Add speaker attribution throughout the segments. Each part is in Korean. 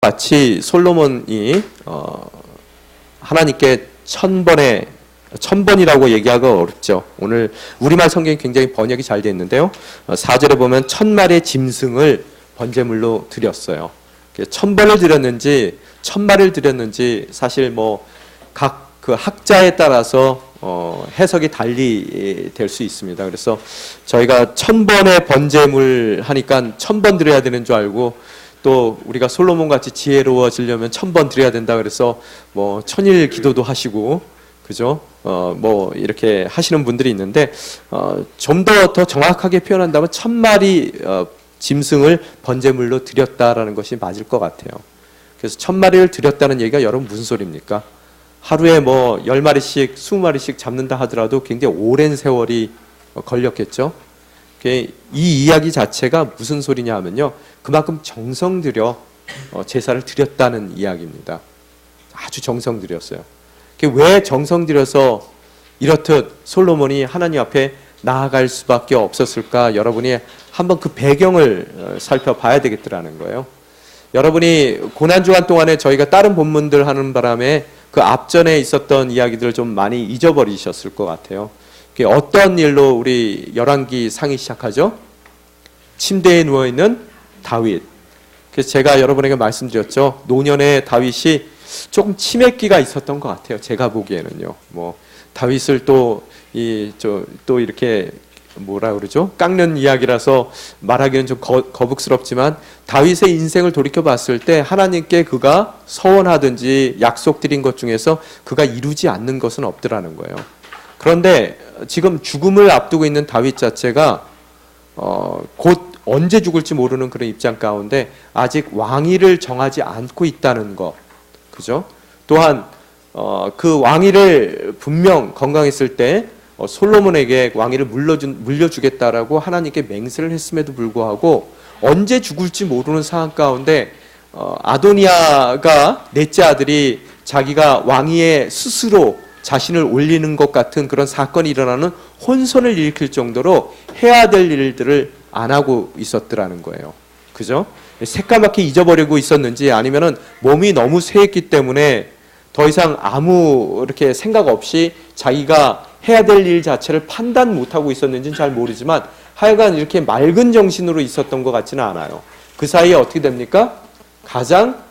Speaker 1: 마치 솔로몬이 하나님께 천번이라고 얘기하기가 어렵죠. 오늘 우리말 성경이 굉장히 번역이 잘 되어 있는데요. 4절에 보면 1000마리의 짐승을 번제물로 드렸어요. 1000번을 드렸는지 1000마리를 드렸는지 사실 뭐 각 그 학자에 따라서 해석이 달리 될 수 있습니다. 그래서 저희가 1000번의 번제물 하니까 1000번 드려야 되는 줄 알고, 또 우리가 솔로몬 같이 지혜로워지려면 1000번 드려야 된다 그래서 뭐 천일 기도도 하시고, 그죠? 뭐 이렇게 하시는 분들이 있는데, 좀 더 정확하게 표현한다면 1000마리 짐승을 번제물로 드렸다라는 것이 맞을 것 같아요. 그래서 1000마리를 드렸다는 얘기가 여러분 무슨 소리입니까? 하루에 뭐 10마리씩 20마리씩 잡는다 하더라도 굉장히 오랜 세월이 걸렸겠죠. 이 이야기 자체가 무슨 소리냐 하면요, 그만큼 정성 들여 제사를 드렸다는 이야기입니다. 아주 정성 들였어요. 왜 정성 들여서 이렇듯 솔로몬이 하나님 앞에 나아갈 수밖에 없었을까? 여러분이 한번 그 배경을 살펴봐야 되겠더라는 거예요. 여러분이 고난주간 동안에 저희가 다른 본문들 하는 바람에 그 앞전에 있었던 이야기들을 좀 많이 잊어버리셨을 것 같아요. 어떤 일로 우리 열왕기 상이 시작하죠? 침대에 누워있는 다윗. 그래서 제가 여러분에게 말씀드렸죠. 노년에 다윗이 조금 치맥기가 있었던 것 같아요. 제가 보기에는요. 뭐 다윗을 또 이렇게 뭐라 그러죠? 깎는 이야기라서 말하기는 좀 거북스럽지만, 다윗의 인생을 돌이켜 봤을 때 하나님께 그가 서원하든지 약속드린 것 중에서 그가 이루지 않는 것은 없더라는 거예요. 그런데 지금 죽음을 앞두고 있는 다윗 자체가 곧 언제 죽을지 모르는 그런 입장 가운데 아직 왕위를 정하지 않고 있다는 것, 그죠? 또한 그 왕위를 분명 건강했을 때 솔로몬에게 왕위를 물려주겠다라고 하나님께 맹세를 했음에도 불구하고 언제 죽을지 모르는 상황 가운데 아도니아가 넷째 아들이 자기가 왕위에 스스로 자신을 올리는 것 같은 그런 사건이 일어나는 혼선을 일으킬 정도로 해야 될 일들을 안 하고 있었더라는 거예요. 그죠? 새까맣게 잊어버리고 있었는지, 아니면은 몸이 너무 쇠했기 때문에 더 이상 아무 이렇게 생각 없이 자기가 해야 될 일 자체를 판단 못하고 있었는지는 잘 모르지만 하여간 이렇게 맑은 정신으로 있었던 것 같지는 않아요. 그 사이에 어떻게 됩니까? 가장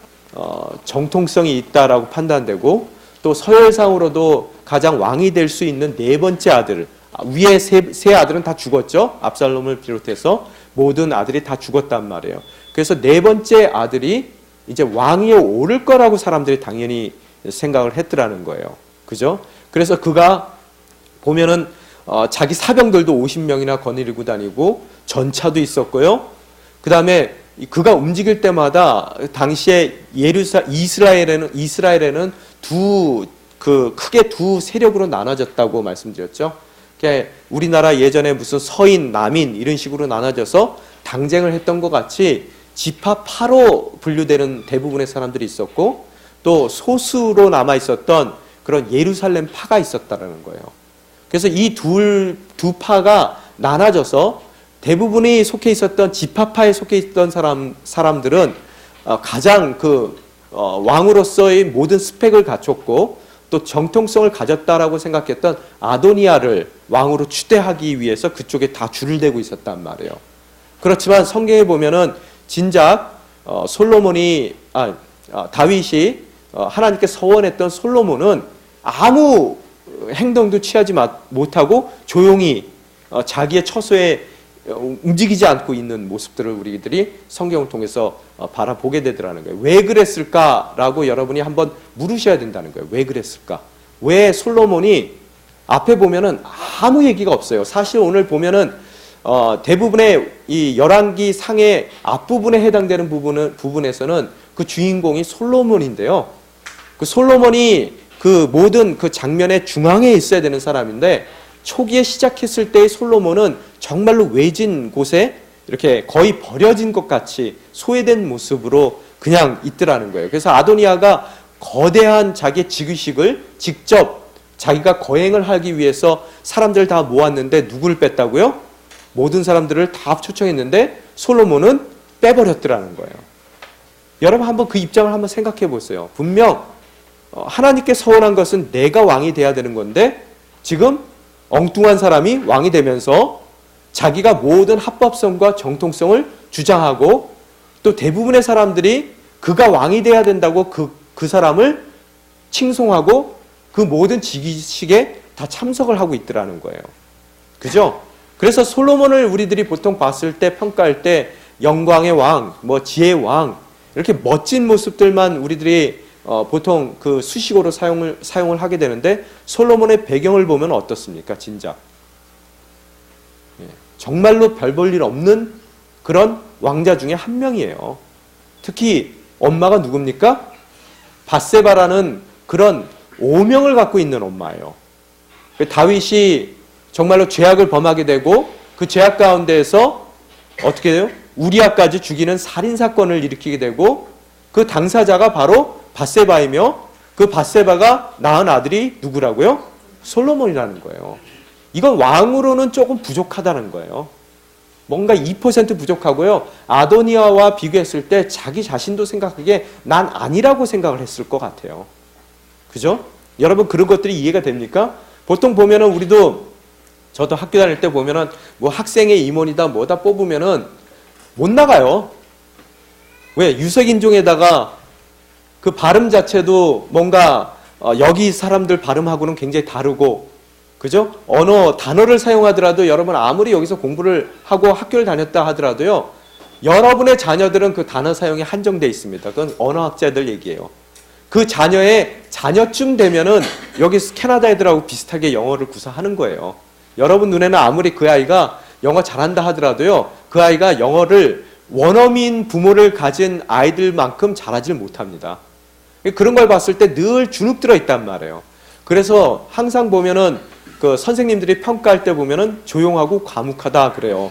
Speaker 1: 정통성이 있다라고 판단되고, 또 서열상으로도 가장 왕이 될 수 있는 네 번째 아들, 위에 세 아들은 다 죽었죠. 압살롬을 비롯해서 모든 아들이 다 죽었단 말이에요. 그래서 네 번째 아들이 이제 왕위에 오를 거라고 사람들이 당연히 생각을 했더라는 거예요. 그죠? 그래서 그가 보면은 자기 사병들도 50명이나 거느리고 다니고 전차도 있었고요. 그 다음에 그가 움직일 때마다 당시에 이스라엘에는 크게 두 세력으로 나눠졌다고 말씀드렸죠. 우리나라 예전에 무슨 서인, 남인 이런 식으로 나눠져서 당쟁을 했던 것 같이 지파파로 분류되는 대부분의 사람들이 있었고, 또 소수로 남아 있었던 그런 예루살렘 파가 있었다라는 거예요. 그래서 이 두 파가 나눠져서 대부분이 속해 있었던 지파파에 속해 있던 사람들은 가장 왕으로서의 모든 스펙을 갖췄고 또 정통성을 가졌다라고 생각했던 아도니아를 왕으로 추대하기 위해서 그쪽에 다 줄을 대고 있었단 말이에요. 그렇지만 성경에 보면은 진작 다윗이 하나님께 서원했던 솔로몬은 아무 행동도 취하지 못하고 조용히 자기의 처소에 움직이지 않고 있는 모습들을 우리들이 성경을 통해서 바라보게 되더라는 거예요. 왜 그랬을까라고 여러분이 한번 물으셔야 된다는 거예요. 왜 그랬을까? 왜 솔로몬이 앞에 보면은 아무 얘기가 없어요. 사실 오늘 보면은 대부분의 이 열왕기 상의 앞부분에 해당되는 부분에서는 그 주인공이 솔로몬인데요. 그 솔로몬이 그 모든 그 장면의 중앙에 있어야 되는 사람인데, 초기에 시작했을 때의 솔로몬은 정말로 외진 곳에 이렇게 거의 버려진 것 같이 소외된 모습으로 그냥 있더라는 거예요. 그래서 아도니아가 거대한 자기의 즉위식을 직접 자기가 거행을 하기 위해서 사람들을 다 모았는데 누구를 뺐다고요? 모든 사람들을 다 초청했는데 솔로몬은 빼버렸더라는 거예요. 여러분 한번 그 입장을 한번 생각해 보세요. 분명 하나님께 서원한 것은 내가 왕이 돼야 되는 건데 지금 엉뚱한 사람이 왕이 되면서 자기가 모든 합법성과 정통성을 주장하고 또 대부분의 사람들이 그가 왕이 돼야 된다고 그 사람을 칭송하고 그 모든 직위식에 다 참석을 하고 있더라는 거예요. 그죠? 그래서 솔로몬을 우리들이 보통 봤을 때 평가할 때 영광의 왕, 뭐 지혜의 왕 이렇게 멋진 모습들만 우리들이 보통 그 수식어로 사용을 하게 되는데 솔로몬의 배경을 보면 어떻습니까? 진작 정말로 별 볼 일 없는 그런 왕자 중에 한 명이에요. 특히 엄마가 누굽니까? 밧세바라는 그런 오명을 갖고 있는 엄마예요. 다윗이 정말로 죄악을 범하게 되고 그 죄악 가운데에서 어떻게 돼요? 우리아까지 죽이는 살인사건을 일으키게 되고 그 당사자가 바로 밧세바이며 그 밧세바가 낳은 아들이 누구라고요? 솔로몬이라는 거예요. 이건 왕으로는 조금 부족하다는 거예요. 뭔가 2% 부족하고요. 아도니아와 비교했을 때 자기 자신도 생각하기에 난 아니라고 생각을 했을 것 같아요. 그죠? 여러분 그런 것들이 이해가 됩니까? 보통 보면은 우리도 저도 학교 다닐 때 보면은 뭐 학생의 임원이다 뭐다 뽑으면은 못 나가요. 왜? 유색인종에다가 그 발음 자체도 뭔가 여기 사람들 발음하고는 굉장히 다르고 그죠? 언어, 단어를 사용하더라도 여러분 아무리 여기서 공부를 하고 학교를 다녔다 하더라도요. 여러분의 자녀들은 그 단어 사용이 한정되어 있습니다. 그건 언어학자들 얘기예요. 그 자녀쯤 되면은 여기 캐나다 애들하고 비슷하게 영어를 구사하는 거예요. 여러분 눈에는 아무리 그 아이가 영어 잘한다 하더라도요. 그 아이가 영어를 원어민 부모를 가진 아이들만큼 잘하지 못합니다. 그런 걸 봤을 때 늘 주눅 들어 있단 말이에요. 그래서 항상 보면은 그 선생님들이 평가할 때 보면은 조용하고 과묵하다 그래요.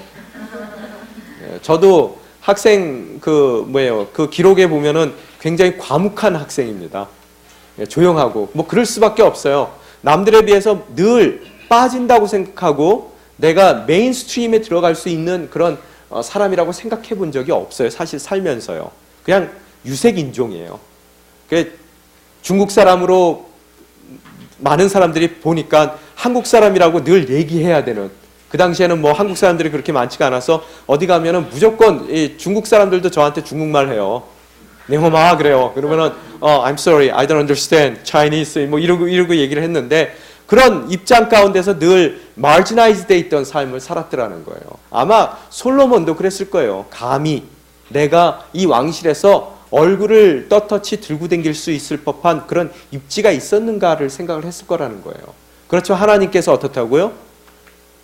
Speaker 1: 저도 학생 그 기록에 보면은 굉장히 과묵한 학생입니다. 조용하고 뭐 그럴 수밖에 없어요. 남들에 비해서 늘 빠진다고 생각하고 내가 메인스트림에 들어갈 수 있는 그런 사람이라고 생각해 본 적이 없어요. 사실 살면서요. 그냥 유색인종이에요. 중국 사람으로 많은 사람들이 보니까 한국 사람이라고 늘 얘기해야 되는, 그 당시에는 뭐 한국 사람들이 그렇게 많지가 않아서 어디 가면은 무조건 이 중국 사람들도 저한테 중국말 해요. 네호마 그래요. 그러면은 I'm sorry, I don't understand Chinese 뭐 이러고 얘기를 했는데 그런 입장 가운데서 늘 marginalized 돼 있던 삶을 살았더라는 거예요. 아마 솔로몬도 그랬을 거예요. 감히 내가 이 왕실에서 얼굴을 떳떳이 들고 다닐 수 있을 법한 그런 입지가 있었는가를 생각을 했을 거라는 거예요. 그렇죠. 하나님께서 어떻다고요?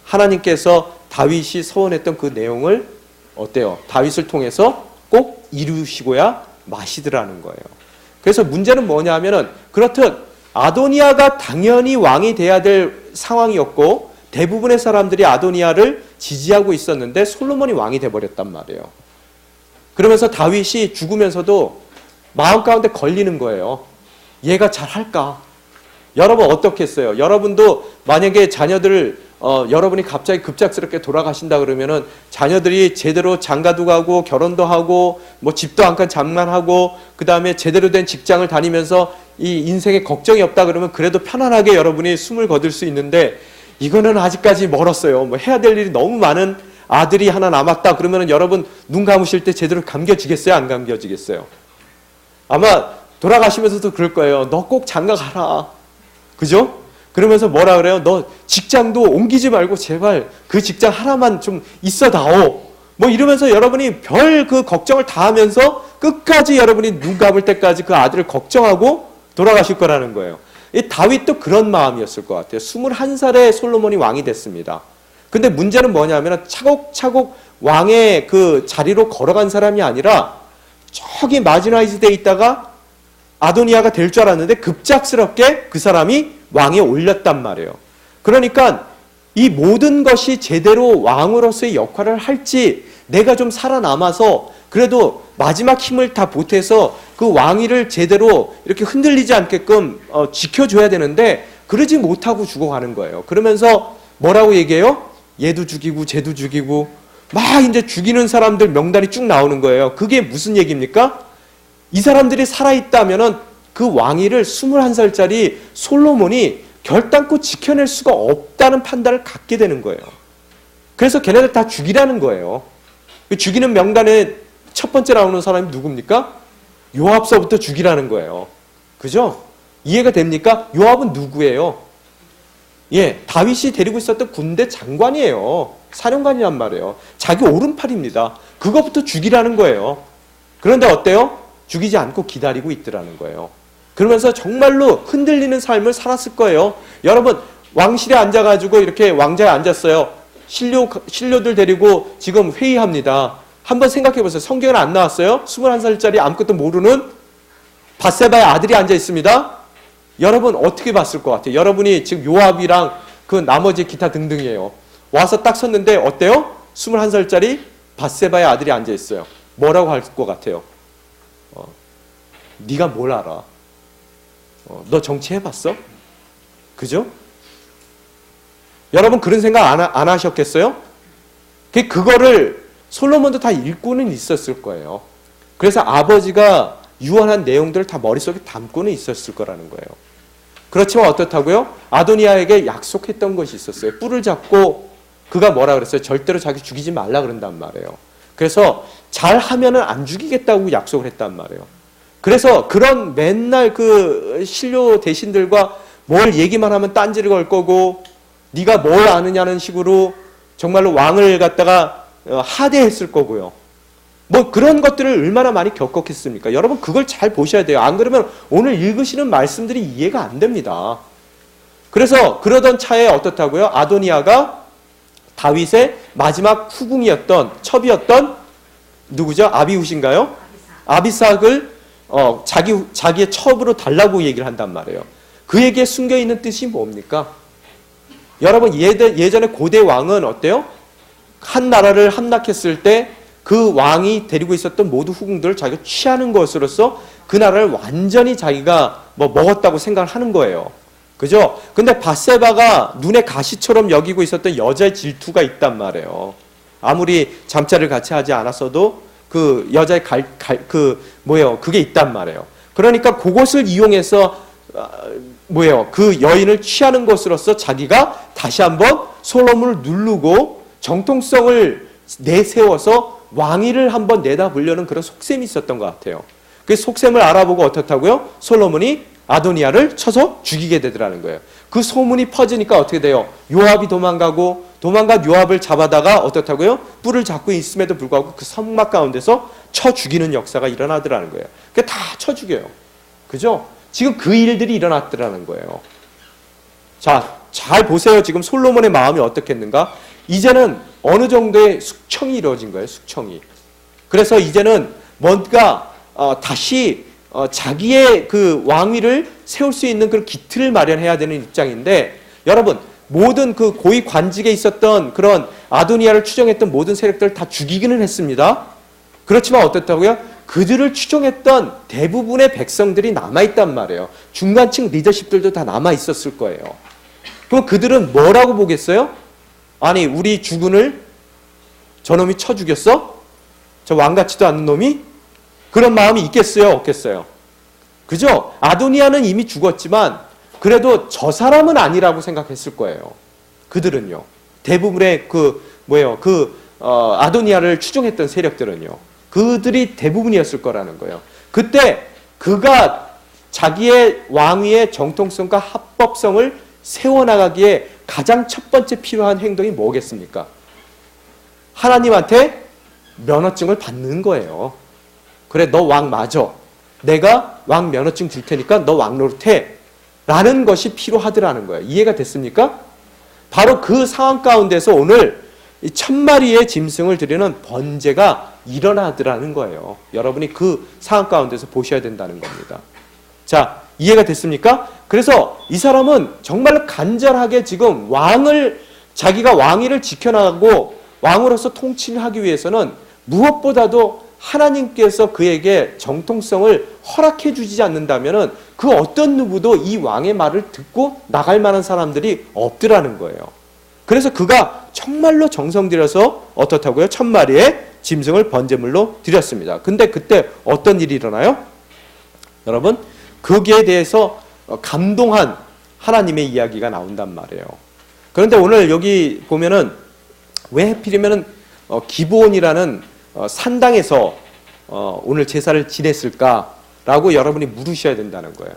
Speaker 1: 하나님께서 다윗이 서원했던 그 내용을 어때요? 다윗을 통해서 꼭 이루시고야 마시더라는 거예요. 그래서 문제는 뭐냐 하면은 그렇듯 아도니아가 당연히 왕이 돼야 될 상황이었고 대부분의 사람들이 아도니아를 지지하고 있었는데 솔로몬이 왕이 돼버렸단 말이에요. 그러면서 다윗이 죽으면서도 마음 가운데 걸리는 거예요. 얘가 잘할까? 여러분 어떻겠어요? 여러분도 만약에 자녀들을 여러분이 갑자기 급작스럽게 돌아가신다 그러면은 자녀들이 제대로 장가도 가고 결혼도 하고 뭐 집도 한 칸 장만하고 그 다음에 제대로 된 직장을 다니면서 이 인생에 걱정이 없다 그러면 그래도 편안하게 여러분이 숨을 거둘 수 있는데 이거는 아직까지 멀었어요. 뭐 해야 될 일이 너무 많은 아들이 하나 남았다 그러면은 여러분 눈 감으실 때 제대로 감겨지겠어요? 안 감겨지겠어요? 아마 돌아가시면서도 그럴 거예요. 너 꼭 장가 가라. 그죠? 그러면서 뭐라 그래요? 너 직장도 옮기지 말고 제발 그 직장 하나만 좀 있어다오. 뭐 이러면서 여러분이 별 그 걱정을 다 하면서 끝까지 여러분이 눈 감을 때까지 그 아들을 걱정하고 돌아가실 거라는 거예요. 이 다윗도 그런 마음이었을 것 같아요. 21살에 솔로몬이 왕이 됐습니다. 근데 문제는 뭐냐면 차곡차곡 왕의 그 자리로 걸어간 사람이 아니라 저기 마지나이즈돼 있다가 아도니아가 될 줄 알았는데 급작스럽게 그 사람이 왕에 올렸단 말이에요. 그러니까 이 모든 것이 제대로 왕으로서의 역할을 할지 내가 좀 살아남아서 그래도 마지막 힘을 다 보태서 그 왕위를 제대로 이렇게 흔들리지 않게끔 지켜줘야 되는데 그러지 못하고 죽어가는 거예요. 그러면서 뭐라고 얘기해요? 얘도 죽이고 쟤도 죽이고 막 이제 죽이는 사람들 명단이 쭉 나오는 거예요. 그게 무슨 얘기입니까? 이 사람들이 살아있다면은 그 왕위를 21살짜리 솔로몬이 결단코 지켜낼 수가 없다는 판단을 갖게 되는 거예요. 그래서 걔네들 다 죽이라는 거예요. 죽이는 명단에 첫 번째 나오는 사람이 누굽니까? 요압서부터 죽이라는 거예요. 그죠? 이해가 됩니까? 요압은 누구예요? 예, 다윗이 데리고 있었던 군대 장관이에요. 사령관이란 말이에요. 자기 오른팔입니다. 그거부터 죽이라는 거예요. 그런데 어때요? 죽이지 않고 기다리고 있더라는 거예요. 그러면서 정말로 흔들리는 삶을 살았을 거예요. 여러분, 왕실에 앉아가지고 이렇게 왕자에 앉았어요. 신료들 데리고 지금 회의합니다. 한번 생각해 보세요. 성경에 안 나왔어요? 21살짜리 아무것도 모르는 밧세바의 아들이 앉아 있습니다. 여러분 어떻게 봤을 것 같아요? 여러분이 지금 요압이랑 그 나머지 기타 등등이에요. 와서 딱 섰는데 어때요? 21살짜리 밧세바의 아들이 앉아 있어요. 뭐라고 할 것 같아요? 네가 뭘 알아? 너 정치 해봤어? 그죠? 여러분 그런 생각 안 하셨겠어요? 그거를 솔로몬도 다 읽고는 있었을 거예요. 그래서 아버지가 유언한 내용들을 다 머릿속에 담고는 있었을 거라는 거예요. 그렇지만 어떻다고요? 아도니아에게 약속했던 것이 있었어요. 뿔을 잡고 그가 뭐라 그랬어요? 절대로 자기 죽이지 말라 그런단 말이에요. 그래서 잘하면은 안 죽이겠다고 약속을 했단 말이에요. 그래서 그런 맨날 그 신료 대신들과 뭘 얘기만 하면 딴지를 걸 거고 네가 뭘 아느냐는 식으로 정말로 왕을 갖다가 하대했을 거고요. 뭐 그런 것들을 얼마나 많이 겪었겠습니까? 여러분 그걸 잘 보셔야 돼요. 안 그러면 오늘 읽으시는 말씀들이 이해가 안 됩니다. 그래서 그러던 차에 어떻다고요? 아도니아가 다윗의 마지막 후궁이었던 첩이었던 누구죠? 아비훗인가요? 아비삭을 자기의 첩으로 달라고 얘기를 한단 말이에요. 그에게 숨겨있는 뜻이 뭡니까? 여러분 예전에 고대 왕은 어때요? 한 나라를 함락했을 때 그 왕이 데리고 있었던 모든 후궁들을 자기가 취하는 것으로서 그 나라를 완전히 자기가 먹었다고 생각을 하는 거예요. 그죠? 근데 밧세바가 눈에 가시처럼 여기고 있었던 여자의 질투가 있단 말이에요. 아무리 잠자를 같이 하지 않았어도 그 여자의 그게 있단 말이에요. 그러니까 그것을 이용해서 그 여인을 취하는 것으로서 자기가 다시 한번 솔로몬을 누르고 정통성을 내세워서 왕위를 한번 내다보려는 그런 속셈이 있었던 것 같아요. 그 속셈을 알아보고 어떻다고요? 솔로몬이 아도니아를 쳐서 죽이게 되더라는 거예요. 그 소문이 퍼지니까 어떻게 돼요? 요압이 도망간 요압을 잡아다가 어떻다고요? 뿔을 잡고 있음에도 불구하고 그 성막 가운데서 쳐 죽이는 역사가 일어나더라는 거예요. 그게 다 쳐 죽여요. 그죠? 지금 그 일들이 일어났더라는 거예요. 자, 잘 보세요. 지금 솔로몬의 마음이 어떻겠는가? 이제는 어느 정도의 숙청이 이루어진 거예요. 숙청이. 그래서 이제는 뭔가 다시 자기의 그 왕위를 세울 수 있는 그런 기틀을 마련해야 되는 입장인데, 여러분 모든 그 고위 관직에 있었던 그런 아도니아를 추종했던 모든 세력들을 다 죽이기는 했습니다. 그렇지만 어떻다고요? 그들을 추종했던 대부분의 백성들이 남아있단 말이에요. 중간층 리더십들도 다 남아있었을 거예요. 그럼 그들은 뭐라고 보겠어요? 아니 우리 주군을 저놈이 쳐 죽였어? 저 왕 같지도 않은 놈이? 그런 마음이 있겠어요? 없겠어요? 그죠? 아도니아는 이미 죽었지만 그래도 저 사람은 아니라고 생각했을 거예요. 그들은요. 대부분의 아도니아를 추종했던 세력들은요. 그들이 대부분이었을 거라는 거예요. 그때 그가 자기의 왕위의 정통성과 합법성을 세워나가기에 가장 첫 번째 필요한 행동이 뭐겠습니까? 하나님한테 면허증을 받는 거예요. 그래, 너 왕 맞아. 내가 왕 면허증 줄 테니까 너 왕 노릇해. 라는 것이 필요하더라는 거예요. 이해가 됐습니까? 바로 그 상황 가운데서 오늘 이 1000마리의 짐승을 드리는 번제가 일어나더라는 거예요. 여러분이 그 상황 가운데서 보셔야 된다는 겁니다. 자, 이해가 됐습니까? 그래서 이 사람은 정말 간절하게 지금 자기가 왕위를 지켜나가고 왕으로서 통치를 하기 위해서는 무엇보다도 하나님께서 그에게 정통성을 허락해 주지 않는다면 그 어떤 누구도 이 왕의 말을 듣고 나갈 만한 사람들이 없더라는 거예요. 그래서 그가 정말로 정성 들여서 어떻다고요? 1000마리의 짐승을 번제물로 드렸습니다. 근데 그때 어떤 일이 일어나요? 여러분, 거기에 대해서 감동한 하나님의 이야기가 나온단 말이에요. 그런데 오늘 여기 보면은 왜 하필이면은 기브온이라는 산당에서 오늘 제사를 지냈을까라고 여러분이 물으셔야 된다는 거예요.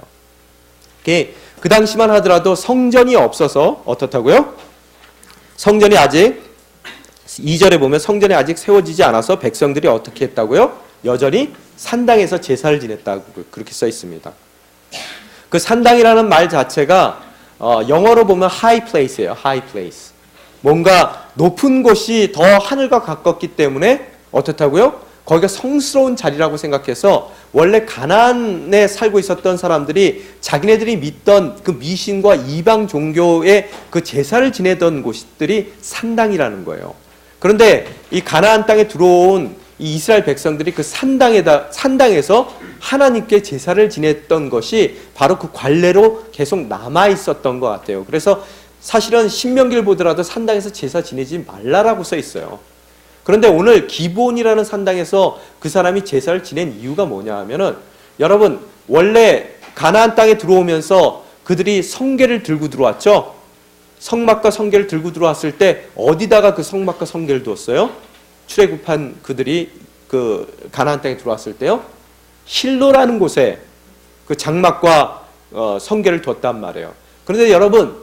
Speaker 1: 그 당시만 하더라도 성전이 없어서 어떻다고요? 성전이 아직 2절에 보면 성전이 아직 세워지지 않아서 백성들이 어떻게 했다고요? 여전히 산당에서 제사를 지냈다고 그렇게 써 있습니다. 그 산당이라는 말 자체가 영어로 보면 high place예요. high place. 뭔가 높은 곳이 더 하늘과 가깝기 때문에 어떻다고요? 거기가 성스러운 자리라고 생각해서 원래 가나안에 살고 있었던 사람들이 자기네들이 믿던 그 미신과 이방 종교의 그 제사를 지내던 곳들이 산당이라는 거예요. 그런데 이 가나안 땅에 들어온 이 이스라엘 백성들이 그 산당에서 하나님께 제사를 지냈던 것이 바로 그 관례로 계속 남아 있었던 것 같아요. 그래서 사실은 신명기를 보더라도 산당에서 제사 지내지 말라라고 써 있어요. 그런데 오늘 기브온이라는 산당에서 그 사람이 제사를 지낸 이유가 뭐냐 하면은, 여러분, 원래 가나안 땅에 들어오면서 그들이 성궤를 들고 들어왔죠. 성막과 성궤를 들고 들어왔을 때 어디다가 그 성막과 성궤를 두었어요? 출애굽한 그들이 그 가나안 땅에 들어왔을 때요, 실로라는 곳에 그 장막과 성궤를 뒀단 말이에요. 그런데 여러분,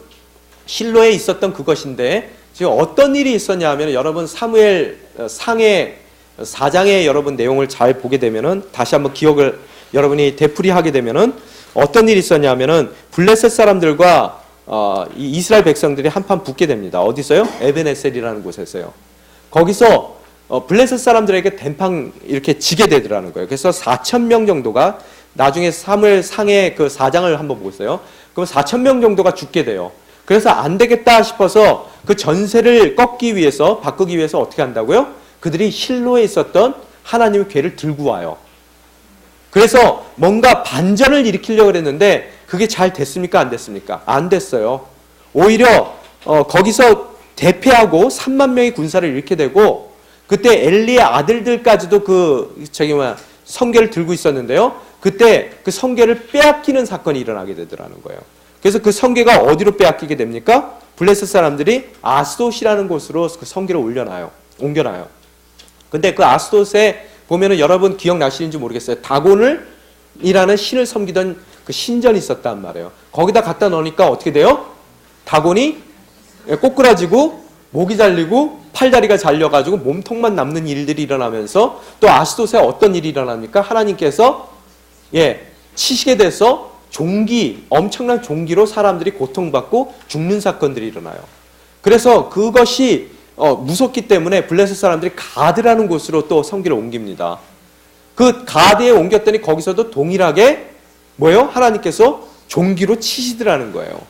Speaker 1: 실로에 있었던 그것인데 지금 어떤 일이 있었냐 하면, 여러분 사무엘 상의 4장의 여러분 내용을 잘 보게 되면은, 다시 한번 기억을 여러분이 되풀이하게 되면은 어떤 일이 있었냐 하면은, 블레셋 사람들과 이 이스라엘 백성들이 한판 붙게 됩니다. 어디서요? 에벤에셀이라는 곳에서요. 거기서 블레셋 사람들에게 덴팡 이렇게 지게 되더라는 거예요. 그래서 4,000명 정도가, 나중에 사무엘 상의 그 4장을 한번 보세요. 그럼 4,000명 정도가 죽게 돼요. 그래서 안 되겠다 싶어서 그 전세를 바꾸기 위해서 어떻게 한다고요? 그들이 실로에 있었던 하나님의 궤를 들고 와요. 그래서 뭔가 반전을 일으키려고 했는데 그게 잘 됐습니까? 안 됐습니까? 안 됐어요. 오히려 거기서 대패하고 3만 명의 군사를 잃게 되고, 그때 엘리의 아들들까지도 성궤를 들고 있었는데요. 그때 그 성궤를 빼앗기는 사건이 일어나게 되더라는 거예요. 그래서 그 성궤가 어디로 빼앗기게 됩니까? 블레셋 사람들이 아스돗이라는 곳으로 그 성궤를 옮겨놔요. 근데 그 아스돗에 보면은 여러분 기억나시는지 모르겠어요. 다곤이라는 신을 섬기던 그 신전이 있었단 말이에요. 거기다 갖다 놓으니까 어떻게 돼요? 다곤이 꼬꾸라지고 목이 잘리고 팔다리가 잘려가지고 몸통만 남는 일들이 일어나면서, 또 아스돗에 어떤 일이 일어납니까? 하나님께서 치시게 돼서 엄청난 종기로 사람들이 고통받고 죽는 사건들이 일어나요. 그래서 그것이 무섭기 때문에 블레셋 사람들이 가드라는 곳으로 또 성궤를 옮깁니다. 그 가드에 옮겼더니 거기서도 동일하게 하나님께서 종기로 치시더라는 거예요.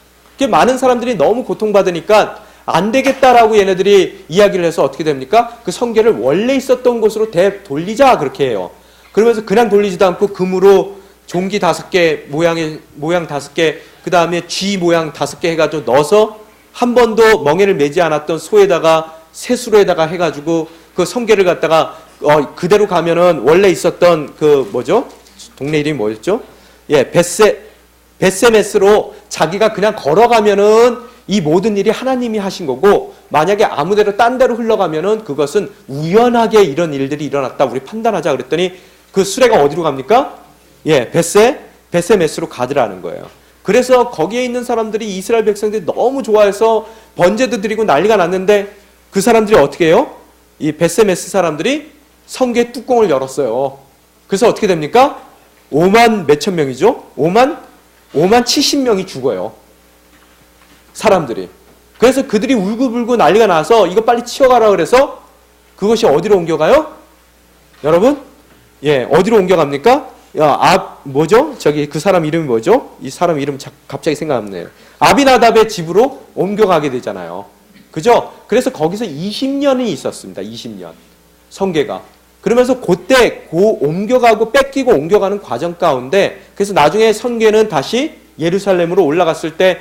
Speaker 1: 많은 사람들이 너무 고통받으니까 안 되겠다라고 얘네들이 이야기를 해서 어떻게 됩니까? 그 성궤를 원래 있었던 곳으로 돌리자 그렇게 해요. 그러면서 그냥 돌리지도 않고 금으로 종기 5개, 모양 5개, 그 다음에 쥐 모양 5개 해가지고 넣어서 한 번도 멍에를 매지 않았던 소에다가 새수로에다가 해가지고 그 성궤를 갖다가 그대로 가면은 원래 있었던 동네 이름이 뭐였죠? 베세메스로 자기가 그냥 걸어가면은 이 모든 일이 하나님이 하신 거고, 만약에 아무데로 딴 데로 흘러가면은 그것은 우연하게 이런 일들이 일어났다 우리 판단하자 그랬더니 그 수레가 어디로 갑니까? 베세메스로 가더라는 거예요. 그래서 거기에 있는 사람들이 이스라엘 백성들이 너무 좋아해서 번제도 드리고 난리가 났는데, 그 사람들이 어떻게 해요? 이 베세메스 사람들이 성궤 뚜껑을 열었어요. 그래서 어떻게 됩니까? 5만 몇천 명이죠? 5만 70명이 죽어요. 사람들이. 그래서 그들이 울고불고 난리가 나서 이거 빨리 치워가라 그래서 그것이 어디로 옮겨가요? 여러분? 어디로 옮겨갑니까? 그 사람 이름이 뭐죠? 이 사람 이름 갑자기 생각 안 나네요. 아비나답의 집으로 옮겨가게 되잖아요. 그죠? 그래서 거기서 20년이 있었습니다. 20년. 성궤가. 그러면서 그때 옮겨가고 뺏기고 옮겨가는 과정 가운데, 그래서 나중에 성궤는 다시 예루살렘으로 올라갔을 때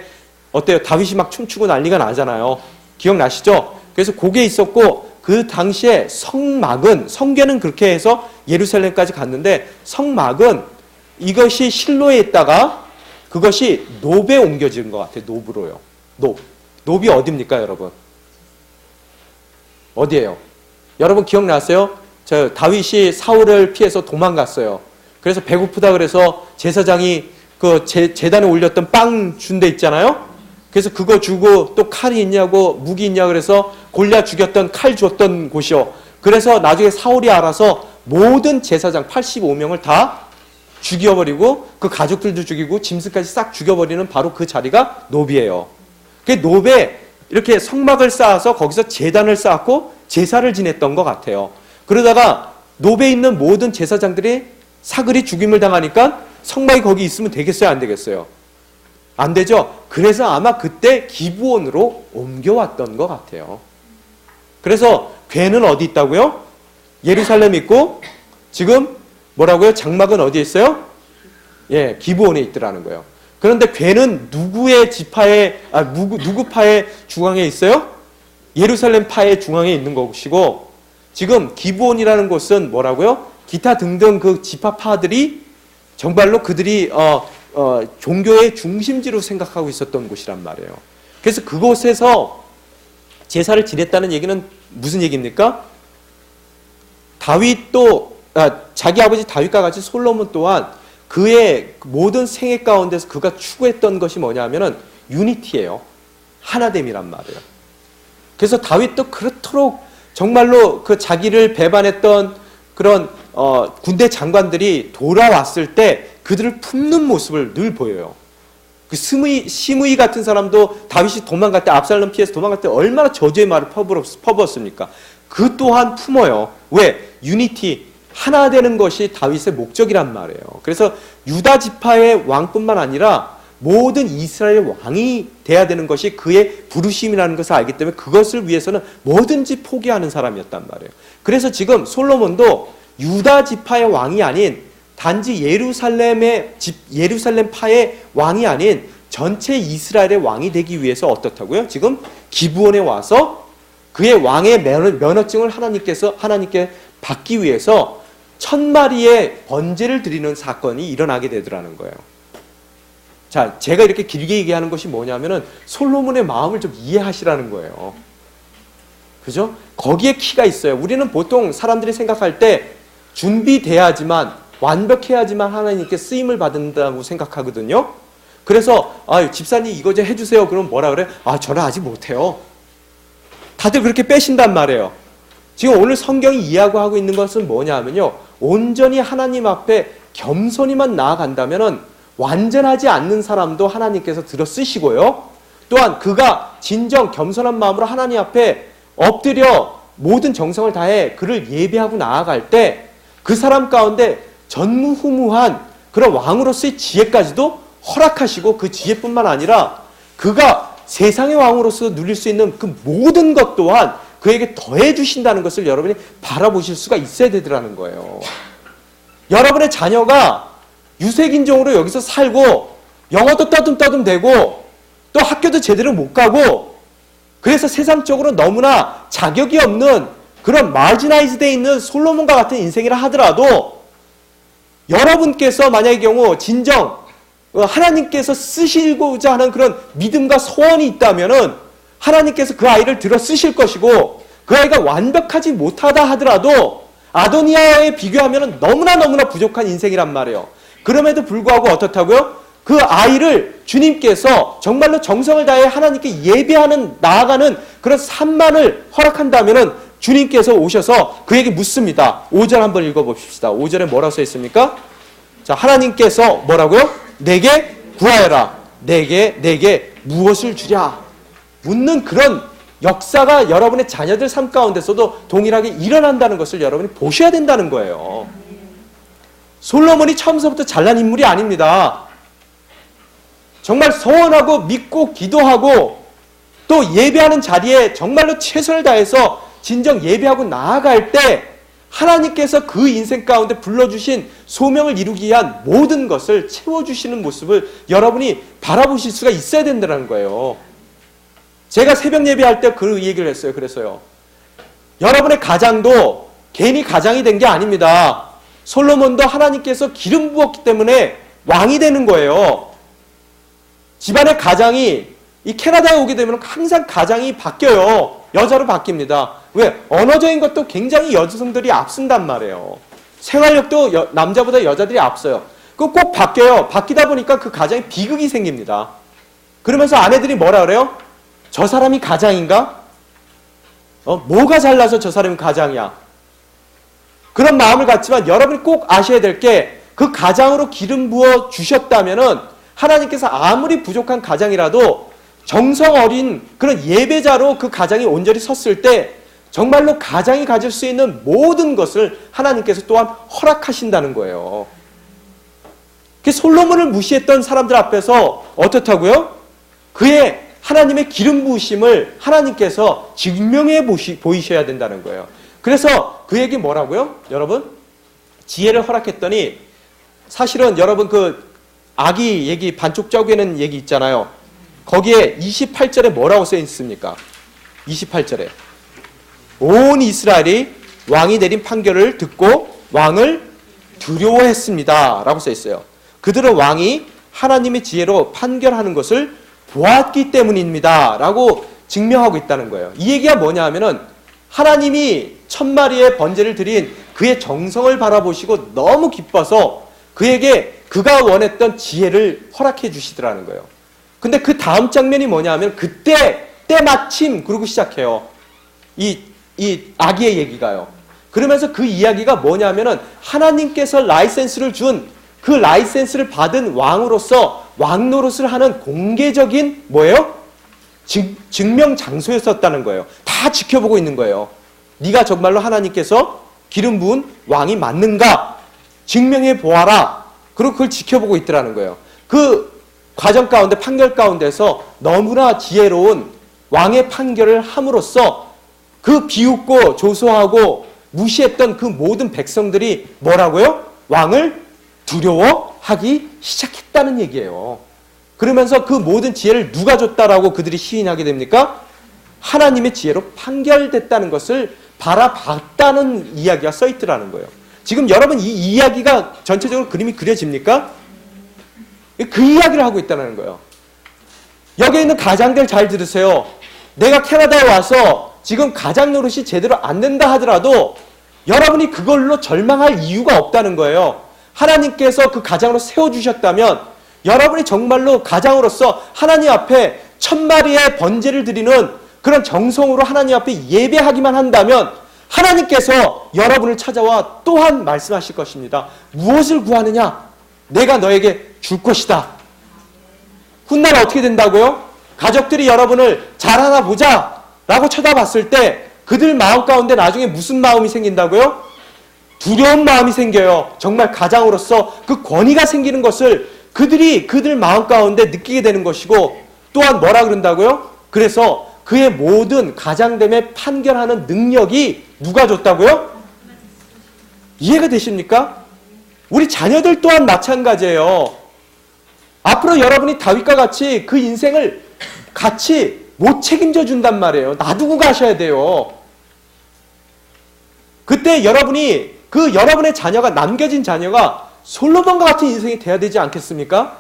Speaker 1: 어때요? 다윗이 막 춤추고 난리가 나잖아요. 기억나시죠? 그래서 그게 있었고, 그 당시에 성궤는 그렇게 해서 예루살렘까지 갔는데, 성막은 이것이 실로에 있다가 그것이 노브에 옮겨진 것 같아요. 노브로요. 노브이 어디입니까, 여러분? 어디예요? 여러분 기억나세요? 저 다윗이 사울을 피해서 도망갔어요. 그래서 배고프다 그래서 제사장이 그 제단에 올렸던 빵 준 데 있잖아요. 그래서 그거 주고 또 칼이 있냐고 무기 있냐 그래서 골리앗 죽였던 칼 줬던 곳이요. 그래서 나중에 사울이 알아서 모든 제사장 85명을 다 죽여버리고 그 가족들도 죽이고 짐승까지 싹 죽여버리는 바로 그 자리가 노비예요. 그 노베에 이렇게 성막을 쌓아서 거기서 제단을 쌓고 제사를 지냈던 것 같아요. 그러다가 노베에 있는 모든 제사장들이 사글이 죽임을 당하니까 성막이 거기 있으면 되겠어요? 안 되겠어요? 안 되죠? 그래서 아마 그때 기브온으로 옮겨왔던 것 같아요. 그래서 괴는 어디 있다고요? 예루살렘 있고 지금 뭐라고요? 장막은 어디에 있어요? 예, 기브온에 있더라는 거예요. 그런데 괴는 누구의 지파의 누구 파의 중앙에 있어요? 예루살렘 파의 중앙에 있는 것이고 지금 기브온이라는 곳은 뭐라고요? 기타 등등 그 지파파들이 정말로 그들이 종교의 중심지로 생각하고 있었던 곳이란 말이에요. 그래서 그곳에서 제사를 지냈다는 얘기는 무슨 얘기입니까? 다윗도 자기 아버지 다윗과 같이 솔로몬 또한 그의 모든 생애 가운데서 그가 추구했던 것이 뭐냐면은 유니티예요. 하나됨이란 말이에요. 그래서 다윗도 그렇도록 정말로 그 자기를 배반했던 그런 군대 장관들이 돌아왔을 때 그들을 품는 모습을 늘 보여요. 그 시므이 같은 사람도 다윗이 도망갈 때 압살롬 피해서 도망갈 때 얼마나 저주의 말을 퍼부었습니까? 그 또한 품어요. 왜? 유니티, 하나 되는 것이 다윗의 목적이란 말이에요. 그래서 유다 지파의 왕뿐만 아니라 모든 이스라엘 왕이 돼야 되는 것이 그의 부르심이라는 것을 알기 때문에 그것을 위해서는 뭐든지 포기하는 사람이었단 말이에요. 그래서 지금 솔로몬도 유다 지파의 왕이 아닌 단지 예루살렘 파의 왕이 아닌 전체 이스라엘의 왕이 되기 위해서 어떻다고요? 지금 기브온에 와서 그의 왕의 면허증을 하나님께 받기 위해서 1000마리의 번제를 드리는 사건이 일어나게 되더라는 거예요. 자, 제가 이렇게 길게 얘기하는 것이 뭐냐면은 솔로몬의 마음을 좀 이해하시라는 거예요. 그죠? 거기에 키가 있어요. 우리는 보통 사람들이 생각할 때 준비돼야지만 완벽해야지만 하나님께 쓰임을 받는다고 생각하거든요. 그래서 집사님 이거 좀 해주세요. 그럼 뭐라 그래? 저는 아직 못해요. 다들 그렇게 빼신단 말이에요. 지금 오늘 성경이 이야기하고 있는 것은 뭐냐면요. 온전히 하나님 앞에 겸손히만 나아간다면은 완전하지 않는 사람도 하나님께서 들어 쓰시고요. 또한 그가 진정 겸손한 마음으로 하나님 앞에 엎드려 모든 정성을 다해 그를 예배하고 나아갈 때 그 사람 가운데 전무후무한 그런 왕으로서의 지혜까지도 허락하시고 그 지혜뿐만 아니라 그가 세상의 왕으로서 누릴 수 있는 그 모든 것 또한 그에게 더해 주신다는 것을 여러분이 바라보실 수가 있어야 되더라는 거예요. 여러분의 자녀가 유색인종으로 여기서 살고 영어도 떠듬떠듬 대고 또 학교도 제대로 못 가고 그래서 세상적으로 너무나 자격이 없는 그런 마지나이즈되어 있는 솔로몬과 같은 인생이라 하더라도 여러분께서 만약의 경우 진정 하나님께서 쓰시고자 하는 그런 믿음과 소원이 있다면은 하나님께서 그 아이를 들어 쓰실 것이고 그 아이가 완벽하지 못하다 하더라도 아도니아에 비교하면 너무나 부족한 인생이란 말이에요. 그럼에도 불구하고 어떻다고요? 그 아이를 주님께서 정말로 정성을 다해 하나님께 예배하는 나아가는 그런 삶만을 허락한다면은 주님께서 오셔서 그에게 묻습니다. 5절 한번 읽어봅시다. 5절에 뭐라고 써 있습니까? 자, 하나님께서 뭐라고요? 내게 구하여라. 내게 무엇을 주랴? 묻는 그런 역사가 여러분의 자녀들 삶 가운데서도 동일하게 일어난다는 것을 여러분이 보셔야 된다는 거예요. 솔로몬이 처음부터 잘난 인물이 아닙니다. 정말 소원하고 믿고 기도하고 또 예배하는 자리에 정말로 최선을 다해서 진정 예배하고 나아갈 때 하나님께서 그 인생 가운데 불러주신 소명을 이루기 위한 모든 것을 채워주시는 모습을 여러분이 바라보실 수가 있어야 된다는 거예요. 제가 새벽 예배할 때 그 얘기를 했어요. 그래서요. 여러분의 가장도 괜히 가장이 된 게 아닙니다. 솔로몬도 하나님께서 기름 부었기 때문에 왕이 되는 거예요. 집안의 가장이 이 캐나다에 오게 되면 항상 가장이 바뀌어요. 여자로 바뀝니다. 왜? 언어적인 것도 굉장히 여성들이 앞선단 말이에요. 생활력도 남자보다 여자들이 앞서요. 그거 꼭 바뀌어요. 바뀌다 보니까 그 가정에 비극이 생깁니다. 그러면서 아내들이 뭐라 그래요? 저 사람이 가장인가? 뭐가 잘나서 저 사람이 가장이야? 그런 마음을 갖지만 여러분이 꼭 아셔야 될 게 그 가장으로 기름 부어 주셨다면은 하나님께서 아무리 부족한 가장이라도 정성 어린 그런 예배자로 그 가장이 온전히 섰을 때 정말로 가장이 가질 수 있는 모든 것을 하나님께서 또한 허락하신다는 거예요. 솔로몬을 무시했던 사람들 앞에서 어떻다고요? 그의 하나님의 기름 부으심을 하나님께서 증명해 보이셔야 된다는 거예요. 그래서 그에게 뭐라고요? 여러분, 지혜를 허락했더니 사실은 여러분 그 아기 얘기 반쪽 쪼개는 얘기 있잖아요. 거기에 28절에 뭐라고 써 있습니까? 28절에 온 이스라엘이 왕이 내린 판결을 듣고 왕을 두려워했습니다 라고 써 있어요. 그들은 왕이 하나님의 지혜로 판결하는 것을 보았기 때문입니다 라고 증명하고 있다는 거예요. 이 얘기가 뭐냐 하면은 하나님이 1000마리의 번제를 드린 그의 정성을 바라보시고 너무 기뻐서 그에게 그가 원했던 지혜를 허락해 주시더라는 거예요. 근데 그 다음 장면이 뭐냐 하면 그때 때마침 그러고 시작해요. 이 아기의 얘기가요. 그러면서 그 이야기가 뭐냐면은 하나님께서 라이센스를 준 그 라이센스를 받은 왕으로서 왕 노릇을 하는 공개적인 뭐예요? 증명 장소였었다는 거예요. 다 지켜보고 있는 거예요. 네가 정말로 하나님께서 기름 부은 왕이 맞는가? 증명해 보아라. 그리고 그걸 지켜보고 있더라는 거예요. 그 과정 가운데 판결 가운데서 너무나 지혜로운 왕의 판결을 함으로써 그 비웃고 조소하고 무시했던 그 모든 백성들이 뭐라고요? 왕을 두려워하기 시작했다는 얘기예요. 그러면서 그 모든 지혜를 누가 줬다라고 그들이 시인하게 됩니까? 하나님의 지혜로 판결됐다는 것을 바라봤다는 이야기가 써있더라는 거예요. 지금 여러분 이 이야기가 전체적으로 그림이 그려집니까? 그 이야기를 하고 있다는 거예요. 여기 있는 가장들 잘 들으세요. 내가 캐나다에 와서 지금 가장 노릇이 제대로 안 된다 하더라도 여러분이 그걸로 절망할 이유가 없다는 거예요. 하나님께서 그 가장으로 세워주셨다면 여러분이 정말로 가장으로서 하나님 앞에 1000마리의 번제를 드리는 그런 정성으로 하나님 앞에 예배하기만 한다면 하나님께서 여러분을 찾아와 또한 말씀하실 것입니다. 무엇을 구하느냐? 내가 너에게 줄 것이다. 훗날 어떻게 된다고요? 가족들이 여러분을 잘하나 보자 라고 쳐다봤을 때 그들 마음 가운데 나중에 무슨 마음이 생긴다고요? 두려운 마음이 생겨요. 정말 가장으로서 그 권위가 생기는 것을 그들이 그들 마음 가운데 느끼게 되는 것이고 또한 뭐라 그런다고요? 그래서 그의 모든 가장됨에 판결하는 능력이 누가 줬다고요? 이해가 되십니까? 우리 자녀들 또한 마찬가지예요. 앞으로 여러분이 다윗과 같이 그 인생을 같이 못 책임져 준단 말이에요. 놔두고 가셔야 돼요. 그때 여러분이 여러분의 자녀가 남겨진 자녀가 솔로몬과 같은 인생이 돼야 되지 않겠습니까?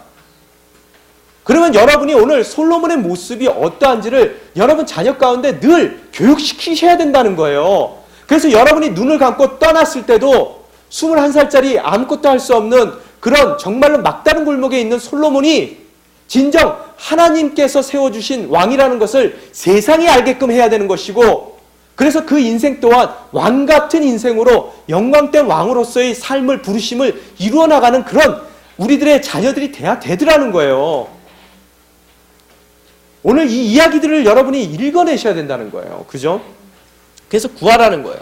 Speaker 1: 그러면 여러분이 오늘 솔로몬의 모습이 어떠한지를 여러분 자녀 가운데 늘 교육시키셔야 된다는 거예요. 그래서 여러분이 눈을 감고 떠났을 때도 21살짜리 아무것도 할 수 없는 그런 정말로 막다른 골목에 있는 솔로몬이 진정 하나님께서 세워주신 왕이라는 것을 세상이 알게끔 해야 되는 것이고 그래서 그 인생 또한 왕 같은 인생으로 영광된 왕으로서의 삶을 부르심을 이루어 나가는 그런 우리들의 자녀들이 돼야 되더라는 거예요. 오늘 이 이야기들을 여러분이 읽어내셔야 된다는 거예요. 그죠? 그래서 구하라는 거예요.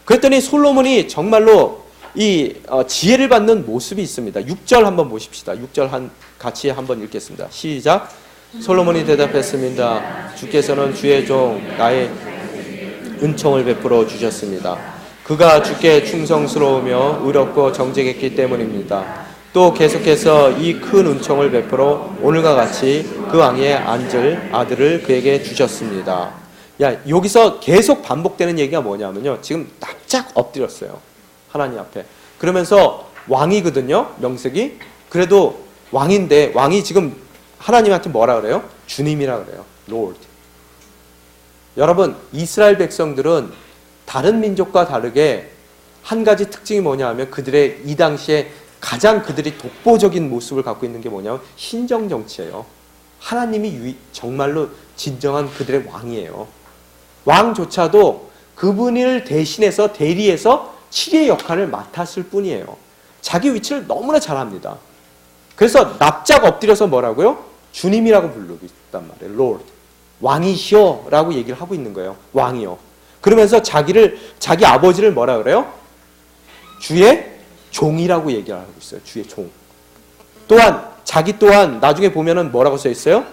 Speaker 1: 그랬더니 솔로몬이 정말로 이 지혜를 받는 모습이 있습니다. 6절 한번 보십시다. 6절 같이 한번 읽겠습니다. 시작. 솔로몬이 대답했습니다. 주께서는 주의 종 나의 은총을 베풀어 주셨습니다. 그가 주께 충성스러우며 의롭고 정직했기 때문입니다. 또 계속해서 이 큰 은총을 베풀어 오늘과 같이 그 왕위에 앉을 아들을 그에게 주셨습니다. 여기서 계속 반복되는 얘기가 뭐냐면요. 지금 납작 엎드렸어요. 하나님 앞에. 그러면서 왕이거든요. 명색이. 그래도 왕인데 왕이 지금 하나님한테 뭐라 그래요? 주님이라 그래요. Lord. 여러분, 이스라엘 백성들은 다른 민족과 다르게 한 가지 특징이 뭐냐 하면 그들의 이 당시에 가장 그들이 독보적인 모습을 갖고 있는 게 뭐냐면 신정 정치예요. 하나님이 정말로 진정한 그들의 왕이에요. 왕조차도 그분을 대신해서 대리해서 치리의 역할을 맡았을 뿐이에요. 자기 위치를 너무나 잘합니다. 그래서 납작 엎드려서 뭐라고요? 주님이라고 부르고 있단 말이에요. Lord. 왕이시여 라고 얘기를 하고 있는 거예요. 왕이요. 그러면서 자기 아버지를 뭐라 그래요? 주의 종이라고 얘기를 하고 있어요. 주의 종. 또한 자기 또한 나중에 보면은 뭐라고 써 있어요?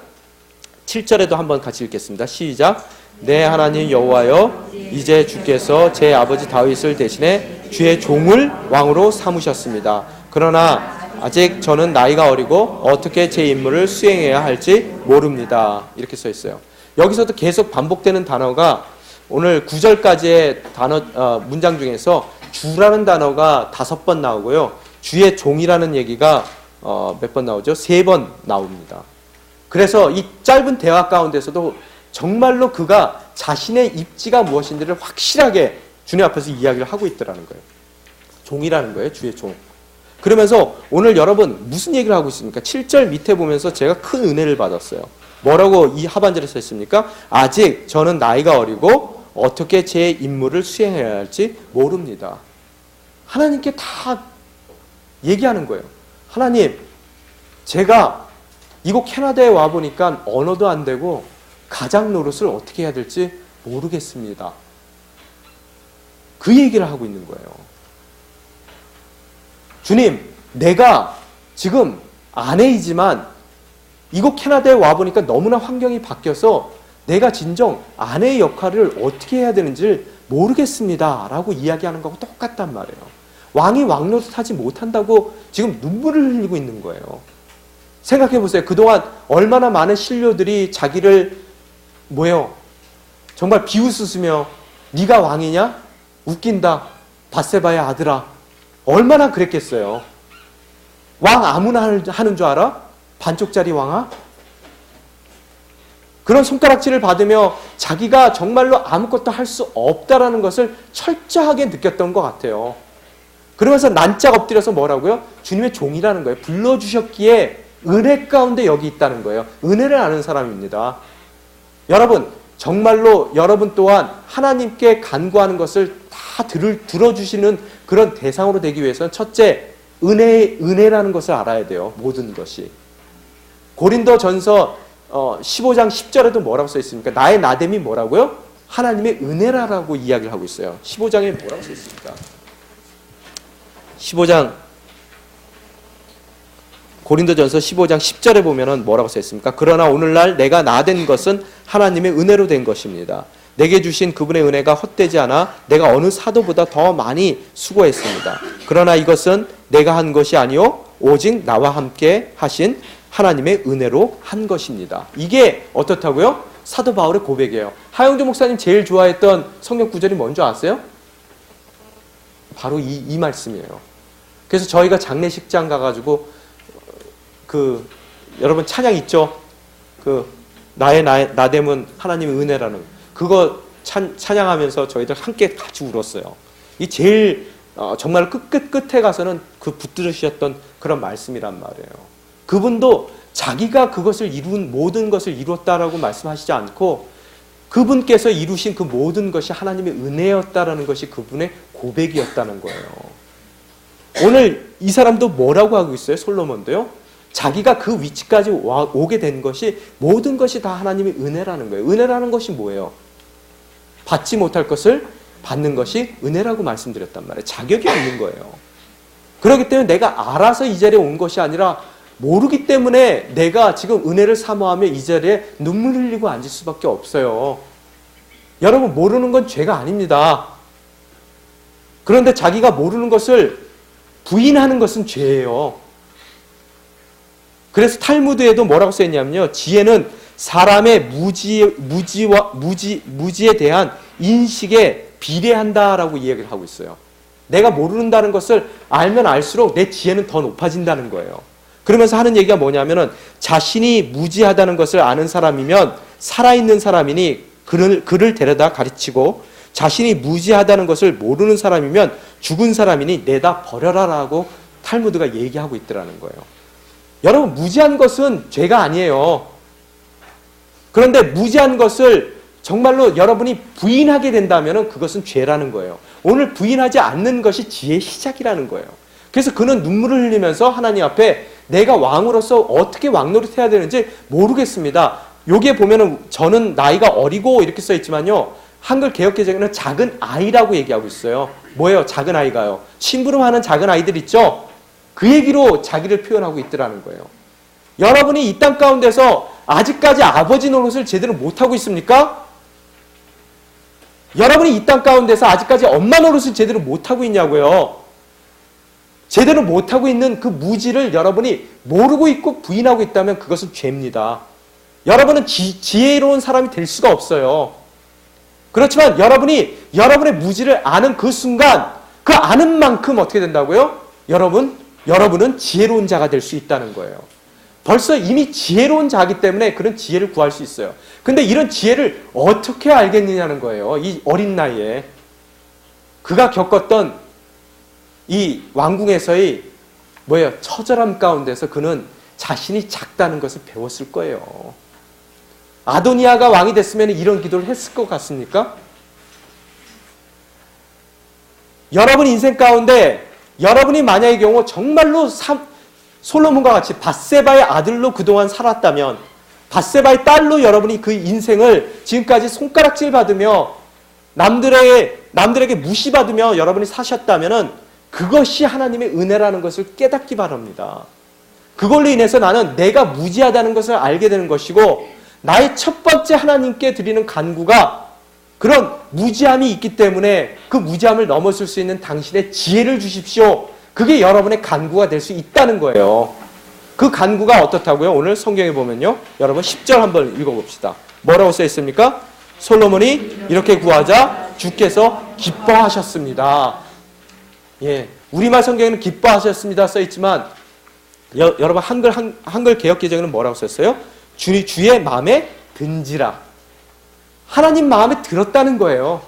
Speaker 1: 7절에도 한번 같이 읽겠습니다. 시작. 내 하나님 여호와여, 이제 주께서 제 아버지 다윗을 대신해 주의 종을 왕으로 삼으셨습니다. 그러나 아직 저는 나이가 어리고 어떻게 제 임무를 수행해야 할지 모릅니다. 이렇게 써 있어요. 여기서도 계속 반복되는 단어가 오늘 9절까지의 문장 중에서 주라는 단어가 5번 나오고요. 주의 종이라는 얘기가 몇 번 나오죠? 3번 나옵니다. 그래서 이 짧은 대화 가운데서도 정말로 그가 자신의 입지가 무엇인지를 확실하게 주님 앞에서 이야기를 하고 있더라는 거예요. 종이라는 거예요. 주의 종. 그러면서 오늘 여러분 무슨 얘기를 하고 있습니까? 7절 밑에 보면서 제가 큰 은혜를 받았어요. 뭐라고 이 하반절에 써 있습니까? 아직 저는 나이가 어리고 어떻게 제 임무를 수행해야 할지 모릅니다. 하나님께 다 얘기하는 거예요. 하나님, 제가 이곳 캐나다에 와보니까 언어도 안 되고 가장 노릇을 어떻게 해야 될지 모르겠습니다. 그 얘기를 하고 있는 거예요. 주님, 내가 지금 아내이지만 이곳 캐나다에 와보니까 너무나 환경이 바뀌어서 내가 진정 아내의 역할을 어떻게 해야 되는지를 모르겠습니다. 라고 이야기하는 거하고 똑같단 말이에요. 왕이 왕노릇 하지 못한다고 지금 눈물을 흘리고 있는 거예요. 생각해 보세요. 그동안 얼마나 많은 신료들이 자기를 정말 비웃으며 네가 왕이냐? 웃긴다. 밧세바의 아들아. 얼마나 그랬겠어요. 왕 아무나 하는 줄 알아? 반쪽짜리 왕아? 그런 손가락질을 받으며 자기가 정말로 아무것도 할 수 없다라는 것을 철저하게 느꼈던 것 같아요. 그러면서 난짝 엎드려서 뭐라고요? 주님의 종이라는 거예요. 불러주셨기에 은혜 가운데 여기 있다는 거예요. 은혜를 아는 사람입니다. 여러분, 정말로 여러분 또한 하나님께 간구하는 것을 다 들어주시는 그런 대상으로 되기 위해서는 첫째, 은혜라는 것을 알아야 돼요. 모든 것이. 고린도전서 15장 10절에도 뭐라고 써 있습니까? 나의 나됨이 뭐라고요? 하나님의 은혜라고 이야기를 하고 있어요. 15장에 뭐라고 써 있습니까? 15장 고린도전서 15장 10절에 보면은 뭐라고 써 있습니까? 그러나 오늘날 내가 나된 것은 하나님의 은혜로 된 것입니다. 내게 주신 그분의 은혜가 헛되지 않아 내가 어느 사도보다 더 많이 수고했습니다. 그러나 이것은 내가 한 것이 아니요 오직 나와 함께 하신 하나님의 은혜로 한 것입니다. 이게 어떻다고요? 사도 바울의 고백이에요. 하영조 목사님 제일 좋아했던 성경 구절이 뭔지 아세요? 바로 이 말씀이에요. 그래서 저희가 장례식장 가가지고 여러분 찬양 있죠? 나의 나됨은 하나님의 은혜라는 그거 찬양하면서 저희들 함께 같이 울었어요. 이 제일 정말 끝에 가서는 그 붙들으셨던 그런 말씀이란 말이에요. 그분도 자기가 그것을 모든 것을 이루었다라고 말씀하시지 않고 그분께서 이루신 그 모든 것이 하나님의 은혜였다라는 것이 그분의 고백이었다는 거예요. 오늘 이 사람도 뭐라고 하고 있어요? 솔로몬도요. 자기가 그 위치까지 오게 된 것이 모든 것이 다 하나님의 은혜라는 거예요. 은혜라는 것이 뭐예요? 받지 못할 것을 받는 것이 은혜라고 말씀드렸단 말이에요. 자격이 없는 거예요. 그렇기 때문에 내가 알아서 이 자리에 온 것이 아니라 모르기 때문에 내가 지금 은혜를 사모하며 이 자리에 눈물 흘리고 앉을 수밖에 없어요. 여러분, 모르는 건 죄가 아닙니다. 그런데 자기가 모르는 것을 부인하는 것은 죄예요. 그래서 탈무드에도 뭐라고 써있냐면요. 지혜는 사람의 무지에 대한 인식에 비례한다라고 이야기를 하고 있어요. 내가 모른다는 것을 알면 알수록 내 지혜는 더 높아진다는 거예요. 그러면서 하는 얘기가 뭐냐면은 자신이 무지하다는 것을 아는 사람이면 살아있는 사람이니 그를 데려다 가르치고 자신이 무지하다는 것을 모르는 사람이면 죽은 사람이니 내다 버려라라고 탈무드가 얘기하고 있더라는 거예요. 여러분, 무지한 것은 죄가 아니에요. 그런데 무지한 것을 정말로 여러분이 부인하게 된다면 그것은 죄라는 거예요. 오늘 부인하지 않는 것이 지혜의 시작이라는 거예요. 그래서 그는 눈물을 흘리면서 하나님 앞에 내가 왕으로서 어떻게 왕노릇해야 되는지 모르겠습니다. 여기에 보면은 저는 나이가 어리고 이렇게 써 있지만요. 한글 개역개정에는 작은 아이라고 얘기하고 있어요. 뭐예요? 작은 아이가요. 심부름하는 작은 아이들 있죠? 그 얘기로 자기를 표현하고 있더라는 거예요. 여러분이 이 땅 가운데서 아직까지 아버지 노릇을 제대로 못하고 있습니까? 여러분이 이 땅 가운데서 아직까지 엄마 노릇을 제대로 못하고 있냐고요. 제대로 못하고 있는 그 무지를 여러분이 모르고 있고 부인하고 있다면 그것은 죄입니다. 여러분은 지혜로운 사람이 될 수가 없어요. 그렇지만 여러분이 여러분의 무지를 아는 그 순간 그 아는 만큼 어떻게 된다고요? 여러분은 지혜로운 자가 될 수 있다는 거예요. 벌써 이미 지혜로운 자이기 때문에 그런 지혜를 구할 수 있어요. 근데 이런 지혜를 어떻게 알겠느냐는 거예요. 이 어린 나이에. 그가 겪었던 이 왕궁에서의 처절함 가운데서 그는 자신이 작다는 것을 배웠을 거예요. 아도니아가 왕이 됐으면 이런 기도를 했을 것 같습니까? 여러분 인생 가운데 여러분이 만약의 경우 정말로 솔로몬과 같이 밧세바의 아들로 그동안 살았다면, 밧세바의 딸로 여러분이 그 인생을 지금까지 손가락질 받으며 남들에게 무시받으며 여러분이 사셨다면 그것이 하나님의 은혜라는 것을 깨닫기 바랍니다. 그걸로 인해서 나는 내가 무지하다는 것을 알게 되는 것이고, 나의 첫 번째 하나님께 드리는 간구가 그런 무지함이 있기 때문에 그 무지함을 넘어설 수 있는 당신의 지혜를 주십시오. 그게 여러분의 간구가 될 수 있다는 거예요. 그 간구가 어떻다고요? 오늘 성경에 보면요. 여러분 10절 한번 읽어봅시다. 뭐라고 써 있습니까? 솔로몬이 이렇게 구하자 주께서 기뻐하셨습니다. 예, 우리말 성경에는 기뻐하셨습니다 써 있지만 여러분 한글 개역개정에는 뭐라고 썼어요? 주의 마음에 든지라. 하나님 마음에 들었다는 거예요.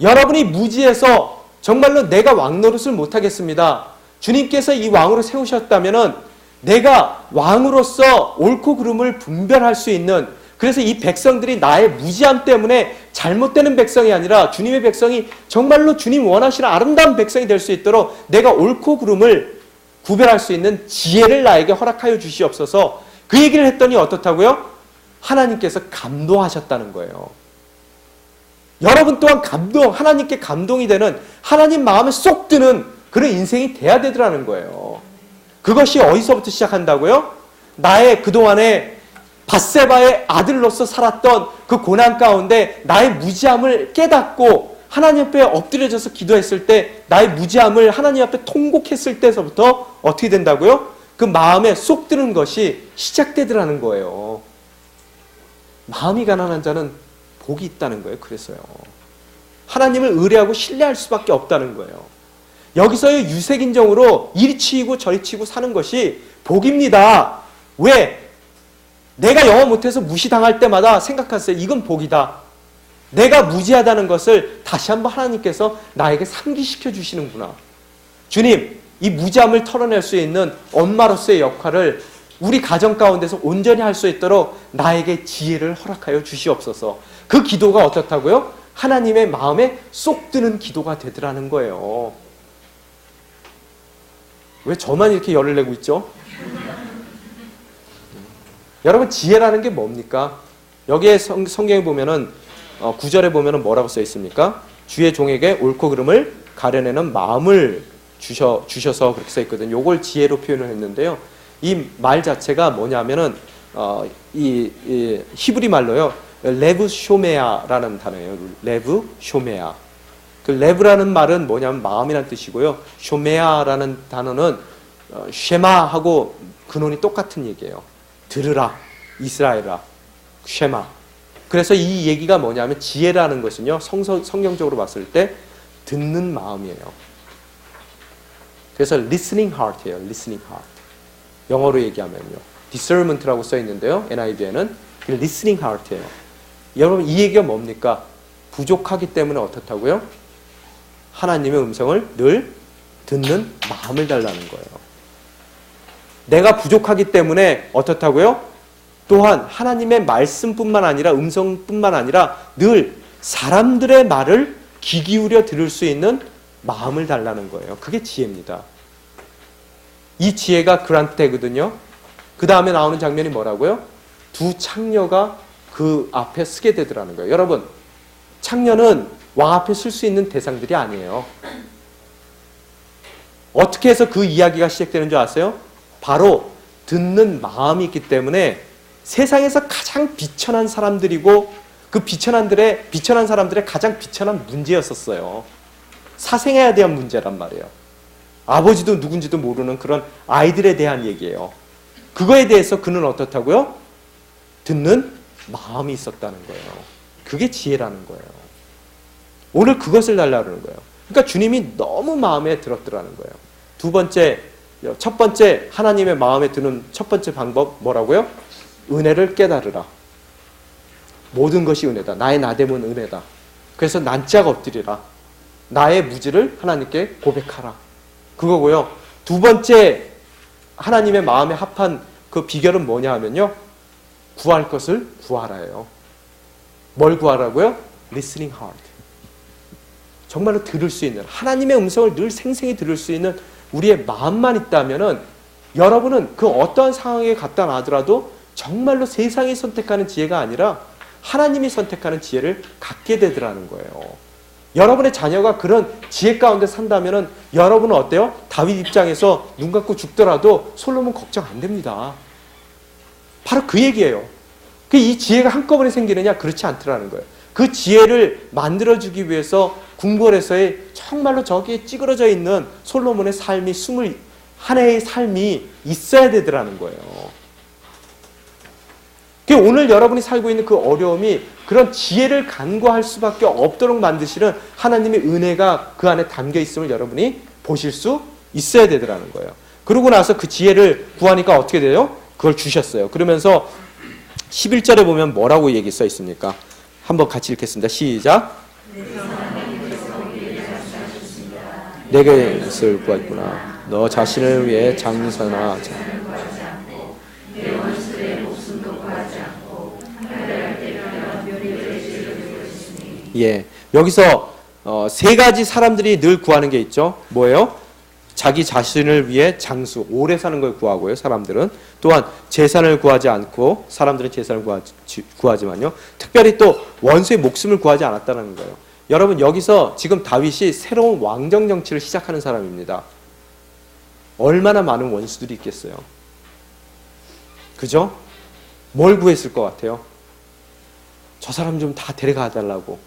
Speaker 1: 여러분이 무지해서 정말로 내가 왕노릇을 못하겠습니다. 주님께서 이 왕으로 세우셨다면 내가 왕으로서 옳고 그름을 분별할 수 있는, 그래서 이 백성들이 나의 무지함 때문에 잘못되는 백성이 아니라 주님의 백성이 정말로 주님 원하시는 아름다운 백성이 될 수 있도록 내가 옳고 그름을 구별할 수 있는 지혜를 나에게 허락하여 주시옵소서. 그 얘기를 했더니 어떻다고요? 하나님께서 감동하셨다는 거예요. 여러분 또한 하나님께 감동이 되는, 하나님 마음에 쏙 드는 그런 인생이 돼야 되더라는 거예요. 그것이 어디서부터 시작한다고요? 나의 그동안에 밧세바의 아들로서 살았던 그 고난 가운데 나의 무지함을 깨닫고 하나님 앞에 엎드려져서 기도했을 때, 나의 무지함을 하나님 앞에 통곡했을 때서부터 어떻게 된다고요? 그 마음에 쏙 드는 것이 시작되더라는 거예요. 마음이 가난한 자는 복이 있다는 거예요. 그래서요. 하나님을 의뢰하고 신뢰할 수밖에 없다는 거예요. 여기서의 유색인종으로 이리 치이고 저리 치고 사는 것이 복입니다. 왜? 내가 영어 못해서 무시당할 때마다 생각하세요. 이건 복이다. 내가 무지하다는 것을 다시 한번 하나님께서 나에게 상기시켜 주시는구나. 주님, 이 무지함을 털어낼 수 있는 엄마로서의 역할을 우리 가정 가운데서 온전히 할 수 있도록 나에게 지혜를 허락하여 주시옵소서. 그 기도가 어떻다고요? 하나님의 마음에 쏙 드는 기도가 되더라는 거예요. 왜 저만 이렇게 열을 내고 있죠? 여러분, 지혜라는 게 뭡니까? 여기에 성경에 보면은 9절에 보면은 뭐라고 써 있습니까? 주의 종에게 옳고 그름을 가려내는 마음을 주셔서 그렇게 써 있거든요. 요걸 지혜로 표현을 했는데요. 이 말 자체가 뭐냐면은 이 히브리 말로요. 레브 쇼메아라는 단어예요. 레브 쇼메아. 그 레브라는 말은 뭐냐면 마음이란 뜻이고요. 쇼메아라는 단어는 쉐마하고 근원이 똑같은 얘기예요. 들으라, 이스라엘아, 쉐마. 그래서 이 얘기가 뭐냐면 지혜라는 것은요. 성경적으로 봤을 때 듣는 마음이에요. 그래서 listening heart예요. listening heart. 영어로 얘기하면요. discernment라고 써 있는데요. NIV에는 listening heart예요. 여러분 이 얘기가 뭡니까? 부족하기 때문에 어떻다고요? 하나님의 음성을 늘 듣는 마음을 달라는 거예요. 내가 부족하기 때문에 어떻다고요? 또한 하나님의 말씀뿐만 아니라 음성뿐만 아니라 늘 사람들의 말을 귀 기울여 들을 수 있는 마음을 달라는 거예요. 그게 지혜입니다. 이 지혜가 그란트되거든요. 그 다음에 나오는 장면이 뭐라고요? 두 창녀가 그 앞에 서게 되더라는 거예요. 여러분, 창녀는 왕 앞에 설 수 있는 대상들이 아니에요. 어떻게 해서 그 이야기가 시작되는 줄 아세요? 바로 듣는 마음이 있기 때문에 세상에서 가장 비천한 사람들이고 그 비천한 사람들의 가장 비천한 문제였었어요. 사생애에 대한 문제란 말이에요. 아버지도 누군지도 모르는 그런 아이들에 대한 얘기예요. 그거에 대해서 그는 어떻다고요? 듣는 마음이 있었다는 거예요. 그게 지혜라는 거예요. 오늘 그것을 달라는 거예요. 그러니까 주님이 너무 마음에 들었더라는 거예요. 첫 번째 하나님의 마음에 드는 첫 번째 방법 뭐라고요? 은혜를 깨달으라. 모든 것이 은혜다. 나의 나됨은 은혜다. 그래서 난자가 엎드리라. 나의 무지를 하나님께 고백하라. 그거고요. 두 번째 하나님의 마음에 합한 그 비결은 뭐냐 하면요. 구할 것을 구하라예요. 뭘 구하라고요? Listening heart. 정말로 들을 수 있는 하나님의 음성을 늘 생생히 들을 수 있는 우리의 마음만 있다면은 여러분은 그 어떠한 상황에 갖다 놔더라도 정말로 세상이 선택하는 지혜가 아니라 하나님이 선택하는 지혜를 갖게 되더라는 거예요. 여러분의 자녀가 그런 지혜 가운데 산다면은 여러분은 어때요? 다윗 입장에서 눈 감고 죽더라도 솔로몬 걱정 안 됩니다. 바로 그 얘기예요. 이 지혜가 한꺼번에 생기느냐? 그렇지 않더라는 거예요. 그 지혜를 만들어주기 위해서 궁궐에서의 정말로 저기에 찌그러져 있는 솔로몬의 삶이 21해의 삶이 있어야 되더라는 거예요. 오늘 여러분이 살고 있는 그 어려움이 그런 지혜를 간구할 수밖에 없도록 만드시는 하나님의 은혜가 그 안에 담겨 있음을 여러분이 보실 수 있어야 되더라는 거예요. 그러고 나서 그 지혜를 구하니까 어떻게 돼요? 그걸 주셨어요. 그러면서 11절에 보면 뭐라고 얘기 써 있습니까? 한번 같이 읽겠습니다. 시작. 내게 것을 구했구나. 너 자신을 위해 장사나 예, 여기서 세 가지 사람들이 늘 구하는 게 있죠. 뭐예요? 자기 자신을 위해 장수, 오래 사는 걸 구하고요. 사람들은 또한 재산을 구하지 않고 사람들은 재산을 구하지만요. 특별히 또 원수의 목숨을 구하지 않았다는 거예요. 여러분 여기서 지금 다윗이 새로운 왕정 정치를 시작하는 사람입니다. 얼마나 많은 원수들이 있겠어요. 그죠? 뭘 구했을 것 같아요? 저 사람 좀 다 데려가 달라고.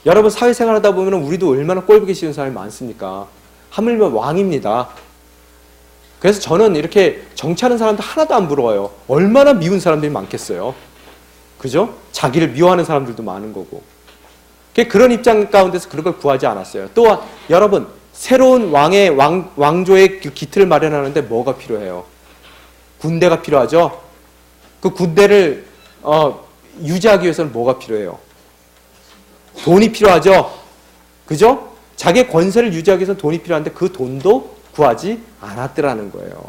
Speaker 1: 여러분 사회생활 하다 보면 우리도 얼마나 꼴보기 싫은 사람이 많습니까? 하물며 왕입니다. 그래서 저는 이렇게 정치하는 사람들 하나도 안 부러워요. 얼마나 미운 사람들이 많겠어요. 그죠? 자기를 미워하는 사람들도 많은 거고. 그런 입장 가운데서 그런 걸 구하지 않았어요. 또한 여러분 새로운 왕조의 그 기틀을 마련하는데 뭐가 필요해요? 군대가 필요하죠. 그 군대를 유지하기 위해서는 뭐가 필요해요? 돈이 필요하죠. 그죠? 자기의 권세를 유지하기 위해서는 돈이 필요한데 그 돈도 구하지 않았더라는 거예요.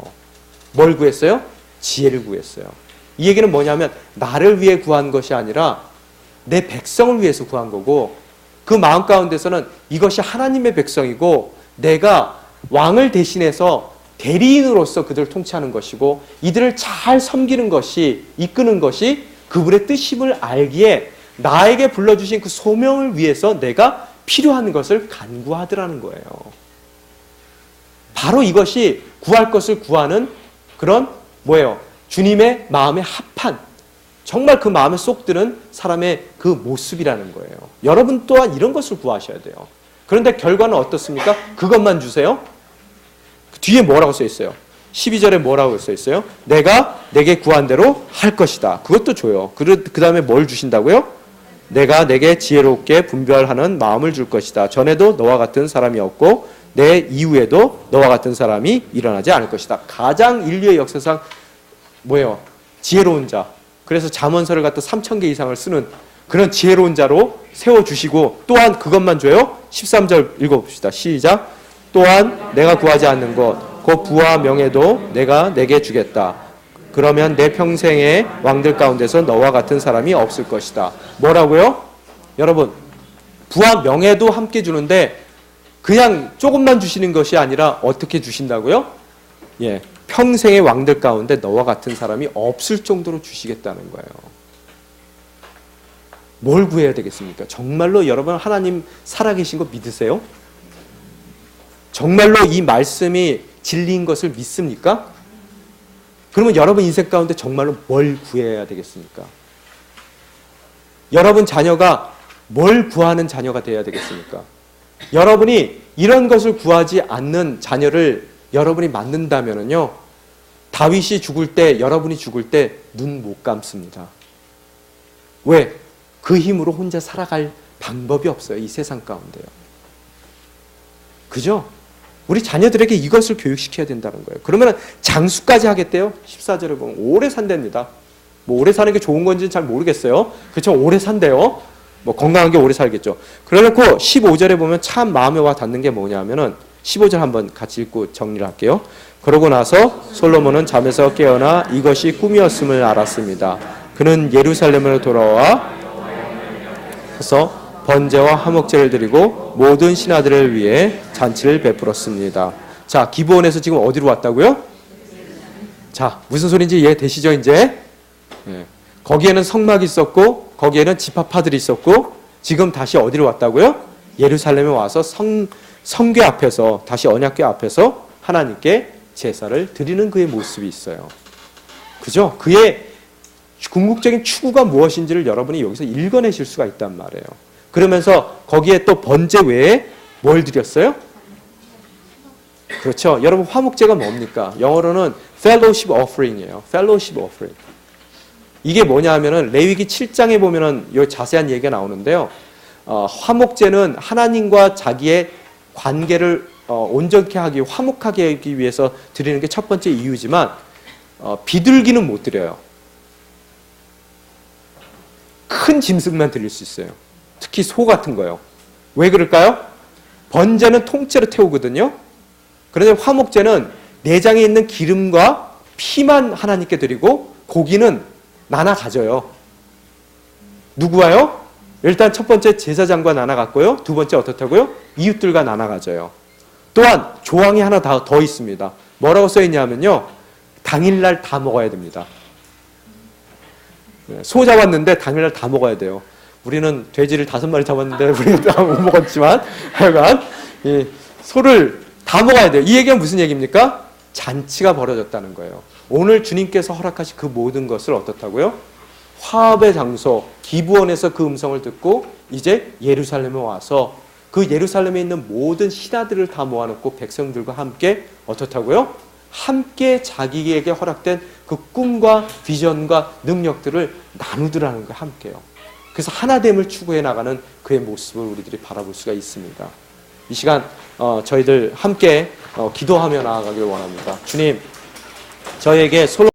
Speaker 1: 뭘 구했어요? 지혜를 구했어요. 이 얘기는 뭐냐면 나를 위해 구한 것이 아니라 내 백성을 위해서 구한 거고 그 마음 가운데서는 이것이 하나님의 백성이고 내가 왕을 대신해서 대리인으로서 그들을 통치하는 것이고 이들을 잘 섬기는 것이 이끄는 것이 그분의 뜻임을 알기에 나에게 불러주신 그 소명을 위해서 내가 필요한 것을 간구하더라는 거예요. 바로 이것이 구할 것을 구하는 그런 뭐예요? 주님의 마음에 합한 정말 그 마음에 쏙 드는 사람의 그 모습이라는 거예요. 여러분 또한 이런 것을 구하셔야 돼요. 그런데 결과는 어떻습니까? 그것만 주세요? 뒤에 뭐라고 써 있어요? 12절에 뭐라고 써 있어요? 내가 내게 구한 대로 할 것이다. 그것도 줘요. 그 다음에 뭘 주신다고요? 내가 내게 지혜롭게 분별하는 마음을 줄 것이다. 전에도 너와 같은 사람이 없고 내 이후에도 너와 같은 사람이 일어나지 않을 것이다. 가장 인류의 역사상 뭐예요? 지혜로운 자. 그래서 잠언서를 갖다 3,000개 이상을 쓰는 그런 지혜로운 자로 세워주시고 또한 그것만 줘요? 13절 읽어봅시다. 시작. 또한 내가 구하지 않는 것, 곧 부와 명예도 내가 내게 주겠다. 그러면 내 평생의 왕들 가운데서 너와 같은 사람이 없을 것이다. 뭐라고요? 여러분, 부와 명예도 함께 주는데 그냥 조금만 주시는 것이 아니라 어떻게 주신다고요? 예, 평생의 왕들 가운데 너와 같은 사람이 없을 정도로 주시겠다는 거예요. 뭘 구해야 되겠습니까? 정말로 여러분 하나님 살아계신 거 믿으세요? 정말로 이 말씀이 진리인 것을 믿습니까? 그러면 여러분 인생 가운데 정말로 뭘 구해야 되겠습니까? 여러분 자녀가 뭘 구하는 자녀가 되어야 되겠습니까? 여러분이 이런 것을 구하지 않는 자녀를 여러분이 만든다면요, 다윗이 죽을 때, 여러분이 죽을 때 눈 못 감습니다. 왜? 그 힘으로 혼자 살아갈 방법이 없어요. 이 세상 가운데요. 그죠? 우리 자녀들에게 이것을 교육시켜야 된다는 거예요. 그러면 장수까지 하겠대요. 14절에 보면 오래 산답니다. 뭐 오래 사는 게 좋은 건지는 잘 모르겠어요. 그렇죠? 오래 산대요. 뭐 건강하게 오래 살겠죠. 그래놓고 15절에 보면 참 마음에 와 닿는 게 뭐냐면은 15절 한번 같이 읽고 정리를 할게요. 그러고 나서 솔로몬은 잠에서 깨어나 이것이 꿈이었음을 알았습니다. 그는 예루살렘으로 돌아와 서 번제와 화목제를 드리고 모든 신하들을 위해 잔치를 베풀었습니다. 자, 기브온에서 지금 어디로 왔다고요? 자, 무슨 소리인지 이해되시죠 이제? 예. 거기에는 성막이 있었고 거기에는 지파파들이 있었고 지금 다시 어디로 왔다고요? 예루살렘에 와서 성궤 앞에서, 다시 언약궤 앞에서 하나님께 제사를 드리는 그의 모습이 있어요. 그죠? 그의 궁극적인 추구가 무엇인지를 여러분이 여기서 읽어내실 수가 있단 말이에요. 그러면서 거기에 또 번제 외에 뭘 드렸어요? 그렇죠. 여러분 화목제가 뭡니까? 영어로는 fellowship offering이에요. fellowship offering. 이게 뭐냐 하면은 레위기 7장에 보면은 요 자세한 얘기가 나오는데요. 화목제는 하나님과 자기의 관계를 온전케 하기, 화목하게 하기 위해서 드리는 게 첫 번째 이유지만 비둘기는 못 드려요. 큰 짐승만 드릴 수 있어요. 특히 소 같은 거요. 왜 그럴까요? 번제는 통째로 태우거든요. 그런데 화목제는 내장에 있는 기름과 피만 하나님께 드리고 고기는 나눠 가져요. 누구와요? 일단 첫 번째 제사장과 나눠 갔고요. 두 번째 어떻다고요? 이웃들과 나눠 가져요. 또한 조항이 하나 더 있습니다. 뭐라고 써있냐면요, 당일날 다 먹어야 됩니다. 소 잡았는데 당일날 다 먹어야 돼요. 우리는 돼지를 5마리 잡았는데 우리는 다 못 먹었지만 하여간 이 소를 다 먹어야 돼요. 이 얘기가 무슨 얘기입니까? 잔치가 벌어졌다는 거예요. 오늘 주님께서 허락하신 그 모든 것을 어떻다고요? 화합의 장소 기브온에서 그 음성을 듣고 이제 예루살렘에 와서 그 예루살렘에 있는 모든 신하들을 다 모아놓고 백성들과 함께 어떻다고요? 함께 자기에게 허락된 그 꿈과 비전과 능력들을 나누더라는 거예요. 함께요. 그래서 하나됨을 추구해 나가는 그의 모습을 우리들이 바라볼 수가 있습니다. 이 시간 저희들 함께 기도하며 나아가길 원합니다. 주님, 저에게